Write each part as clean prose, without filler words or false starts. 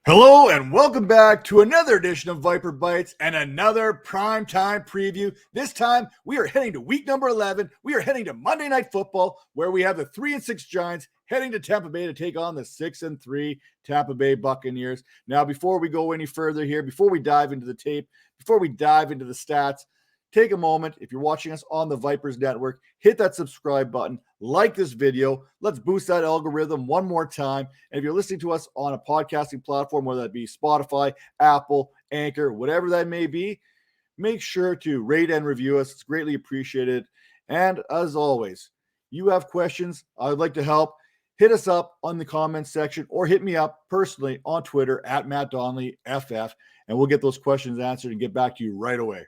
Hello and welcome back to another edition of Viper Bites and another primetime preview. This time we are heading to week number 11. We are heading to Monday Night Football, where we have the 3-6 Giants heading to Tampa Bay to take on the 6-3 Tampa Bay Buccaneers. Now, before we go any further here, before we dive into the tape, before we dive into the stats, take a moment. If you're watching us on the Vipers Network, hit that subscribe button, like this video. Let's boost that algorithm one more time. And if you're listening to us on a podcasting platform, whether that be Spotify, Apple, Anchor, whatever that may be, make sure to rate and review us. It's greatly appreciated. And as always, you have questions, I would like to help. Hit us up on the comments section or hit me up personally on Twitter at MattDonnellyFF, and we'll get those questions answered and get back to you right away.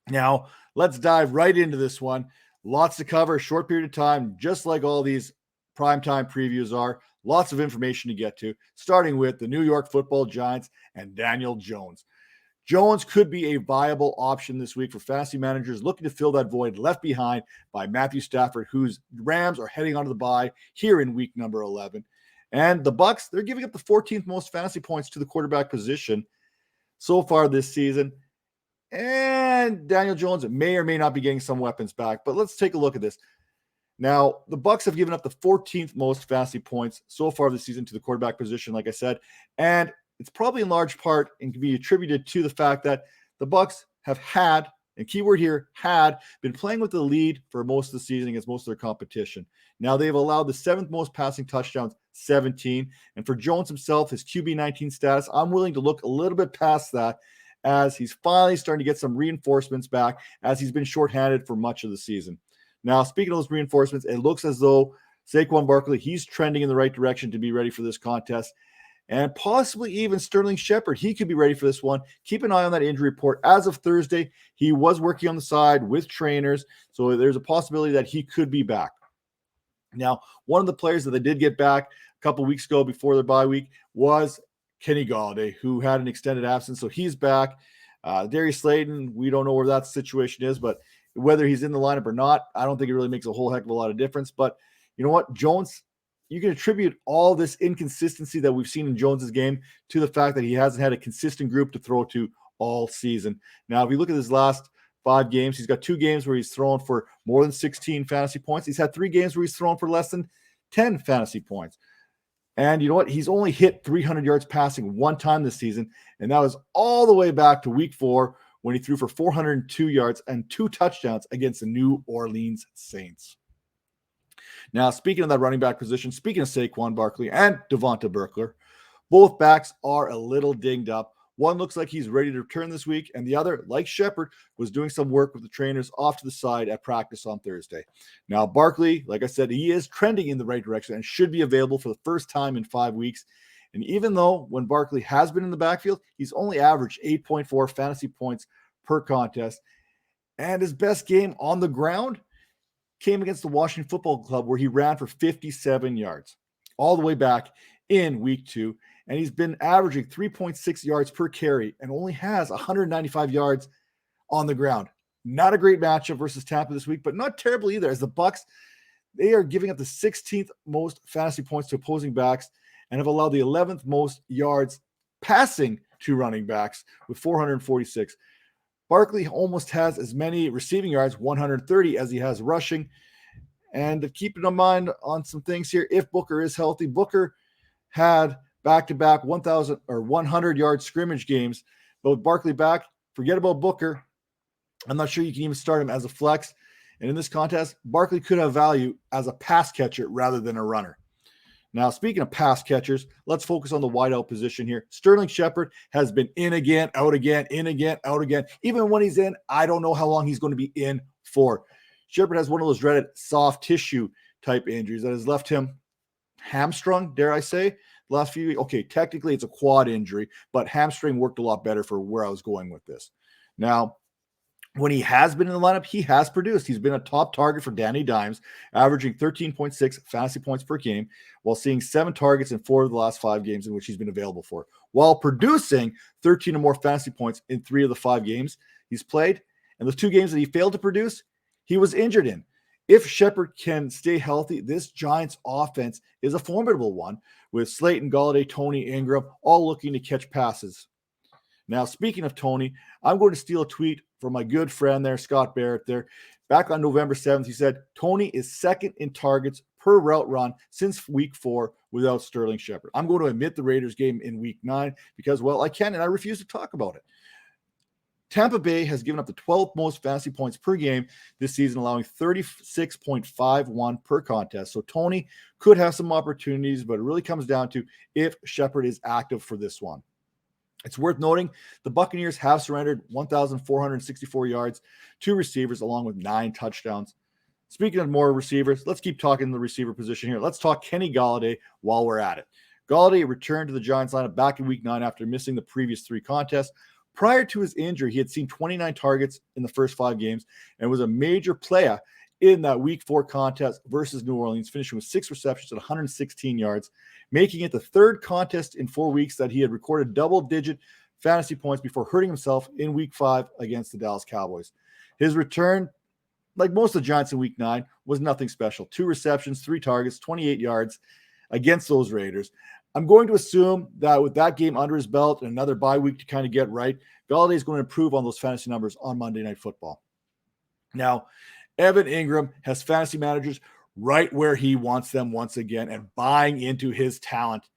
Now, let's dive right into this one. Lots to cover, short period of time, just like all these primetime previews are. Lots of information to get to, starting with the New York Football Giants and Daniel Jones. Jones could be a viable option this week for fantasy managers looking to fill that void left behind by Matthew Stafford, whose Rams are heading onto the bye here in week number 11. And the Bucs, they're giving up the 14th most fantasy points to the quarterback position so far this season. And Daniel Jones may or may not be getting some weapons back, but let's take a look at this. Now, the Bucs have given up the 14th most fantasy points so far this season to the quarterback position, like I said, and it's probably in large part and can be attributed to the fact that the Bucs have had, and keyword here, had been playing with the lead for most of the season against most of their competition. Now, they've allowed the 7th most passing touchdowns, 17, and for Jones himself, his QB19 status, I'm willing to look a little bit past that, as he's finally starting to get some reinforcements back, as he's been shorthanded for much of the season. Now, speaking of those reinforcements, it looks as though Saquon Barkley, he's trending in the right direction to be ready for this contest. And possibly even Sterling Shepard, he could be ready for this one. Keep an eye on that injury report. As of Thursday, he was working on the side with trainers, so there's a possibility that he could be back. Now, one of the players that they did get back a couple weeks ago before their bye week was Kenny Gallaudet, who had an extended absence, so he's back. Darius Slayton, we don't know where that situation is, but whether he's in the lineup or not, I don't think it really makes a whole heck of a lot of difference. But you know what? Jones, you can attribute all this inconsistency that we've seen in Jones's game to the fact that he hasn't had a consistent group to throw to all season. Now, if you look at his last 5 games, he's got 2 games where he's thrown for more than 16 fantasy points. He's had 3 games where he's thrown for less than 10 fantasy points. And you know what? He's only hit 300 yards passing one time this season, and that was all the way back to week 4 when he threw for 402 yards and 2 touchdowns against the New Orleans Saints. Now, speaking of that running back position, speaking of Saquon Barkley and Devonta Burkler, both backs are a little dinged up. One looks like he's ready to return this week, and the other, like Shepard, was doing some work with the trainers off to the side at practice on Thursday. Now, Barkley, like I said, he is trending in the right direction and should be available for the first time in 5 weeks. And even though when Barkley has been in the backfield, he's only averaged 8.4 fantasy points per contest. And his best game on the ground came against the Washington Football Club, where he ran for 57 yards all the way back in week 2. And he's been averaging 3.6 yards per carry and only has 195 yards on the ground. Not a great matchup versus Tampa this week, but not terrible either, as the Bucs, they are giving up the 16th most fantasy points to opposing backs and have allowed the 11th most yards passing to running backs with 446. Barkley almost has as many receiving yards, 130, as he has rushing. And keep in mind on some things here, if Booker is healthy, Booker had back-to-back 1,000 or 100-yard scrimmage games. But with Barkley back, forget about Booker. I'm not sure you can even start him as a flex. And in this contest, Barkley could have value as a pass catcher rather than a runner. Now, speaking of pass catchers, let's focus on the wideout position here. Sterling Shepard has been in again, out again, in again, out again. Even when he's in, I don't know how long he's going to be in for. Shepard has one of those dreaded soft tissue type injuries that has left him hamstrung, dare I say, the last few weeks. Okay, technically it's a quad injury, but hamstring worked a lot better for where I was going with this. Now, when he has been in the lineup, he has produced. He's been a top target for Danny Dimes, averaging 13.6 fantasy points per game, while seeing 7 targets in 4 of the last 5 games in which he's been available for, while producing 13 or more fantasy points in 3 of the 5 games he's played. And those 2 games that he failed to produce, he was injured in. If Shepard can stay healthy, this Giants offense is a formidable one with Slayton, Gallaudet, Tony, Ingram, all looking to catch passes. Now, speaking of Tony, I'm going to steal a tweet from my good friend there, Scott Barrett there. Back on November 7th, he said, Tony is second in targets per route run since week 4 without Sterling Shepard. I'm going to omit the Raiders game in week 9 because, well, I can and I refuse to talk about it. Tampa Bay has given up the 12th most fantasy points per game this season, allowing 36.51 per contest. So Tony could have some opportunities, but it really comes down to if Shepard is active for this one. It's worth noting the Buccaneers have surrendered 1,464 yards to receivers along with 9 touchdowns. Speaking of more receivers, let's keep talking the receiver position here. Let's talk Kenny Gallaudet while we're at it. Gallaudet returned to the Giants lineup back in week 9 after missing the previous 3 contests. Prior to his injury, he had seen 29 targets in the first 5 games and was a major player in that week 4 contest versus New Orleans, finishing with 6 receptions at 116 yards, making it the 3rd contest in 4 weeks that he had recorded double-digit fantasy points before hurting himself in week 5 against the Dallas Cowboys. His return, like most of the Giants in week 9, was nothing special. 2 receptions, 3 targets, 28 yards against those Raiders. I'm going to assume that with that game under his belt and another bye week to kind of get right, Gallaudet is going to improve on those fantasy numbers on Monday Night Football. Now, Evan Ingram has fantasy managers right where he wants them once again and buying into his talent.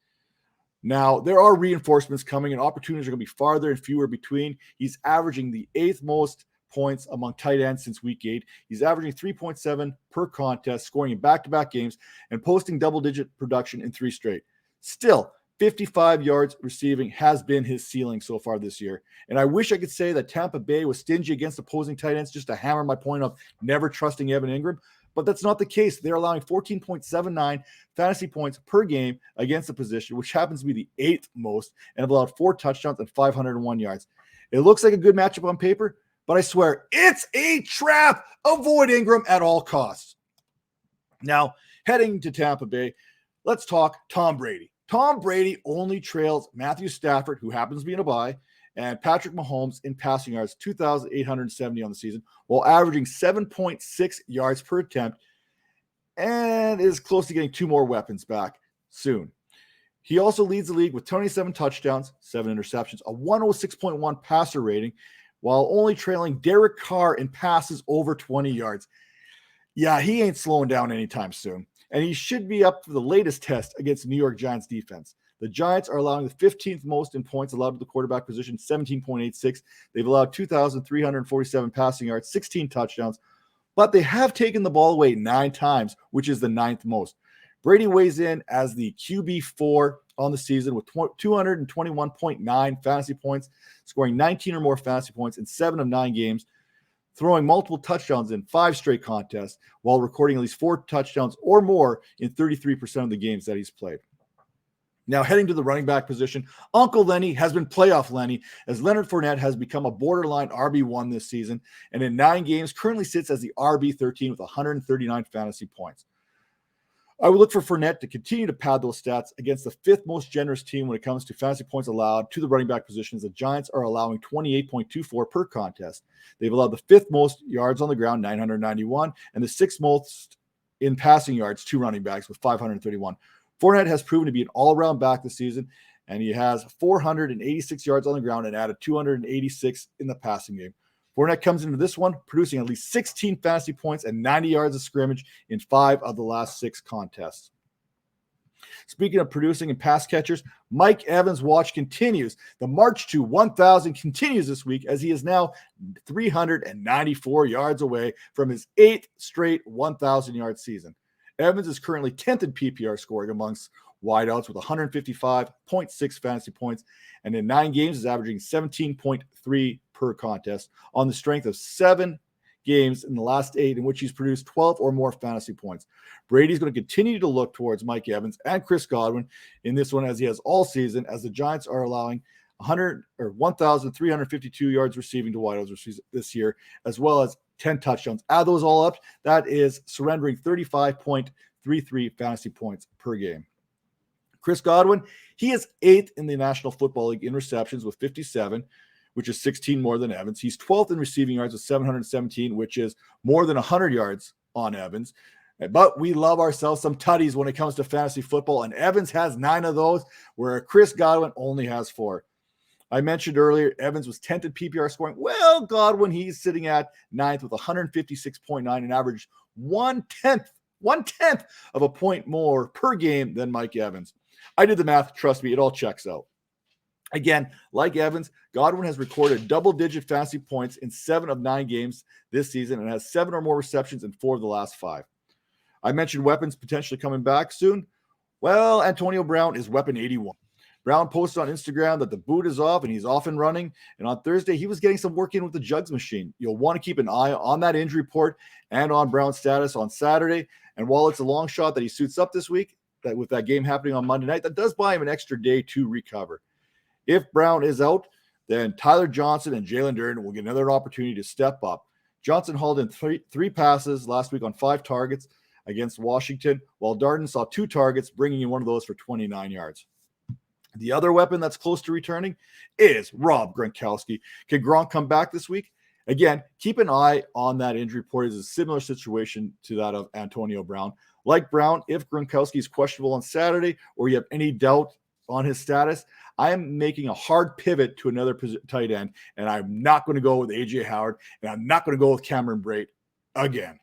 Now, there are reinforcements coming and opportunities are going to be farther and fewer between. He's averaging the 8th most points among tight ends since week 8. He's averaging 3.7 per contest, scoring in back-to-back games and posting double-digit production in 3 straight. Still, 55 yards receiving has been his ceiling so far this year. And I wish I could say that Tampa Bay was stingy against opposing tight ends just to hammer my point of never trusting Evan Ingram. But that's not the case. They're allowing 14.79 fantasy points per game against the position, which happens to be the 8th most, and have allowed 4 touchdowns and 501 yards. It looks like a good matchup on paper, but I swear it's a trap. Avoid Ingram at all costs. Now, heading to Tampa Bay, let's talk Tom Brady. Tom Brady only trails Matthew Stafford, who happens to be in a bye, and Patrick Mahomes in passing yards, 2,870 on the season, while averaging 7.6 yards per attempt, and is close to getting 2 more weapons back soon. He also leads the league with 27 touchdowns, 7 interceptions, a 106.1 passer rating, while only trailing Derek Carr in passes over 20 yards. Yeah, he ain't slowing down anytime soon. And he should be up for the latest test against the New York Giants defense. The Giants are allowing the 15th most in points allowed to the quarterback position, 17.86. They've allowed 2,347 passing yards, 16 touchdowns, but they have taken the ball away 9 times, which is the 9th most. Brady weighs in as the QB4 on the season with 221.9 fantasy points, scoring 19 or more fantasy points in 7 of 9 games, throwing multiple touchdowns in 5 straight contests while recording at least 4 touchdowns or more in 33% of the games that he's played. Now, heading to the running back position, Uncle Lenny has been playoff Lenny as Leonard Fournette has become a borderline RB1 this season, and in 9 games currently sits as the RB13 with 139 fantasy points. I would look for Fournette to continue to pad those stats against the 5th most generous team when it comes to fantasy points allowed to the running back positions. The Giants are allowing 28.24 per contest. They've allowed the 5th most yards on the ground, 991, and the 6th most in passing yards to running backs with 531. Fournette has proven to be an all-around back this season, and he has 486 yards on the ground and added 286 in the passing game. Fournette comes into this one producing at least 16 fantasy points and 90 yards of scrimmage in 5 of the last 6 contests. Speaking of producing and pass catchers, Mike Evans' watch continues. The march to 1,000 continues this week as he is now 394 yards away from his 8th straight 1,000-yard season. Evans is currently 10th in PPR scoring amongst wideouts with 155.6 fantasy points, and in 9 games is averaging 17.3 per contest on the strength of 7 games in the last 8 in which he's produced 12 or more fantasy points. Brady's going to continue to look towards Mike Evans and Chris Godwin in this one as he has all season, as the Giants are allowing 1,352 yards receiving to wideouts this year, as well as 10 touchdowns. Add those all up, that is surrendering 35.33 fantasy points per game. Chris Godwin, he is 8th in the National Football League in receptions with 57, which is 16 more than Evans. He's 12th in receiving yards with 717, which is more than 100 yards on Evans. But we love ourselves some tutties when it comes to fantasy football, and Evans has 9 of those, where Chris Godwin only has 4. I mentioned earlier, Evans was 10th in PPR scoring. Well, Godwin, he's sitting at 9th with 156.9 and average one-tenth of a point more per game than Mike Evans. I did the math. Trust me, it all checks out. Again, like Evans, Godwin has recorded double-digit fantasy points in 7 of 9 games this season and has 7 or more receptions in 4 of the last 5. I mentioned weapons potentially coming back soon. Well, Antonio Brown is weapon 81. Brown posted on Instagram that the boot is off and he's off and running. And on Thursday, he was getting some work in with the jugs machine. You'll want to keep an eye on that injury report and on Brown's status on Saturday. And while it's a long shot that he suits up this week, that with that game happening on Monday night, that does buy him an extra day to recover. If Brown is out, then Tyler Johnson and Jalen Durden will get another opportunity to step up. Johnson hauled in three passes last week on 5 targets against Washington, while Darden saw 2 targets, bringing in one of those for 29 yards. The other weapon that's close to returning is Rob Gronkowski. Can Gronk come back this week? Again, keep an eye on that injury report. It's a similar situation to that of Antonio Brown. Like Brown, if Gronkowski is questionable on Saturday or you have any doubt on his status, I am making a hard pivot to another tight end, and I'm not going to go with A.J. Howard, and I'm not going to go with Cameron Brate again.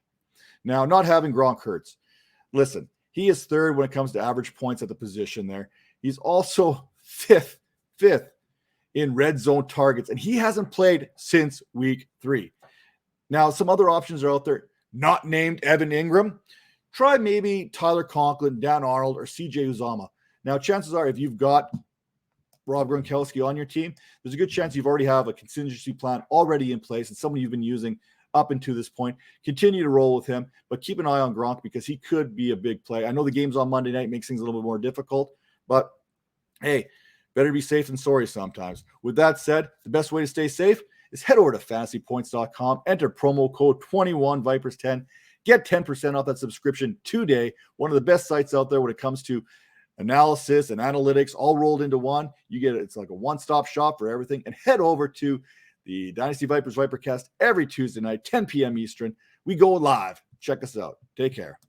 Now, not having Gronk hurts. Listen, he is 3rd when it comes to average points at the position there. He's also fifth in red zone targets, and he hasn't played since week 3. Now, some other options are out there, not named Evan Ingram. Try maybe Tyler Conklin, Dan Arnold, or C.J. Uzomah. Now, chances are if you've got Rob Gronkowski on your team, there's a good chance you've already have a contingency plan already in place and someone you've been using up until this point. Continue to roll with him, but keep an eye on Gronk because he could be a big play. I know the game's on Monday night, makes things a little bit more difficult, but hey, better be safe than sorry sometimes. With that said, the best way to stay safe is head over to fantasypoints.com, enter promo code 21Vipers10, get 10% off that subscription today. One of the best sites out there when it comes to analysis and analytics all rolled into one. It's like a one-stop shop for everything. And head over to the Dynasty Vipers Vipercast every Tuesday night, 10 p.m. Eastern. We go live. Check us out. Take care.